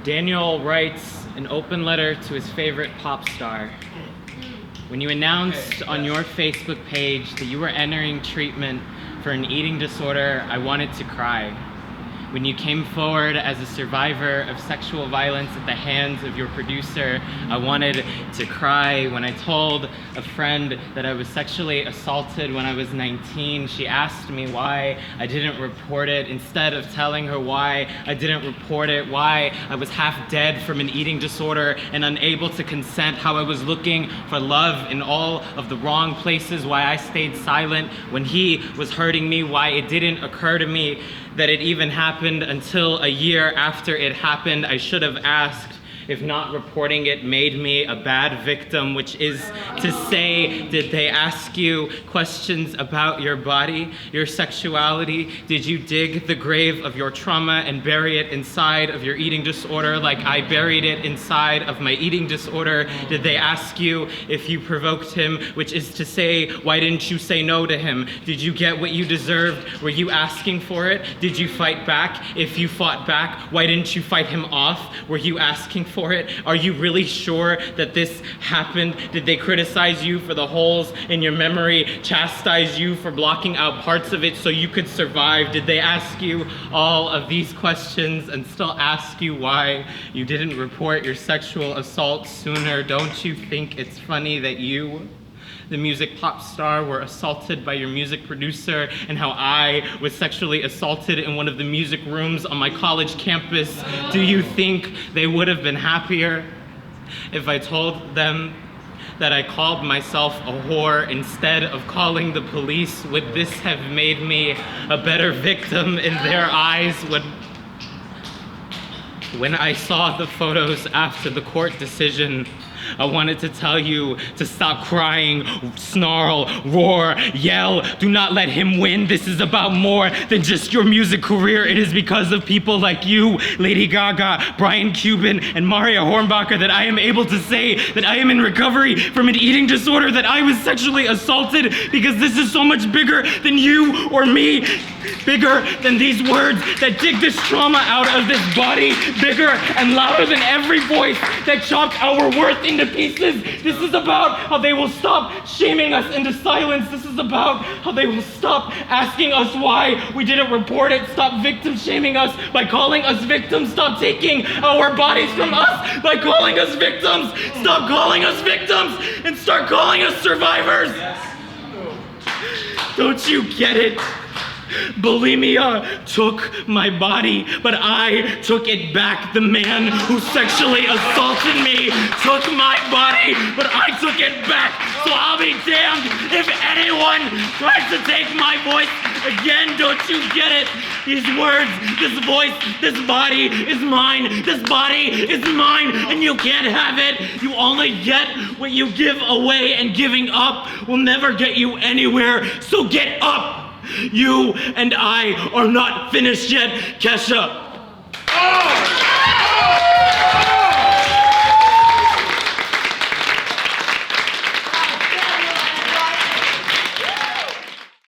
Daniel writes an open letter to his favorite pop star. When you announced on your Facebook page that you were entering treatment for an eating disorder, I wanted to cry. When you came forward as a survivor of sexual violence at the hands of your producer, I wanted to cry. When I told a friend that I was sexually assaulted when I was 19, she asked me why I didn't report it. Instead of telling her why I didn't report it, why I was half dead from an eating disorder and unable to consent, how I was looking for love in all of the wrong places, why I stayed silent when he was hurting me, why it didn't occur to me that it even happened until a year after it happened. I should have asked if not reporting it made me a bad victim, which is to say, did they ask you questions about your body, your sexuality? Did you dig the grave of your trauma and bury it inside of your eating disorder like I buried it inside of my eating disorder? Did they ask you if you provoked him, which is to say, why didn't you say no to him? Did you get what you deserved? Were you asking for it? Did you fight back? If you fought back, why didn't you fight him off? Were you asking for it? Are you really sure that this happened? Did they criticize you for the holes in your memory, chastise you for blocking out parts of it so you could survive? Did they ask you all of these questions and still ask you why you didn't report your sexual assault sooner? Don't you think it's funny that you, the music pop star, were assaulted by your music producer, and how I was sexually assaulted in one of the music rooms on my college campus? Do you think they would have been happier if I told them that I called myself a whore instead of calling the police? Would this have made me a better victim in their eyes? When I saw the photos after the court decision, I wanted to tell you to stop crying, snarl, roar, yell. Do not let him win. This is about more than just your music career. It is because of people like you, Lady Gaga, Brian Cuban, and Maria Hornbacher that I am able to say that I am in recovery from an eating disorder, that I was sexually assaulted, because this is so much bigger than you or me, bigger than these words that dig this trauma out of this body, bigger and louder than every voice that chopped our worth into pieces. This is about how they will stop shaming us into silence. This is about how they will stop asking us why we didn't report it, stop victim shaming us by calling us victims, stop taking our bodies from us by calling us victims, stop calling us victims and start calling us survivors. Don't you get it? Bulimia took my body, but I took it back. The man who sexually assaulted me took my body, but I took it back. So I'll be damned if anyone tries to take my voice again. Don't you get it? These words, this voice, this body is mine. This body is mine, and you can't have it. You only get what you give away, and giving up will never get you anywhere. So get up. You and I are not finished yet, Kesha.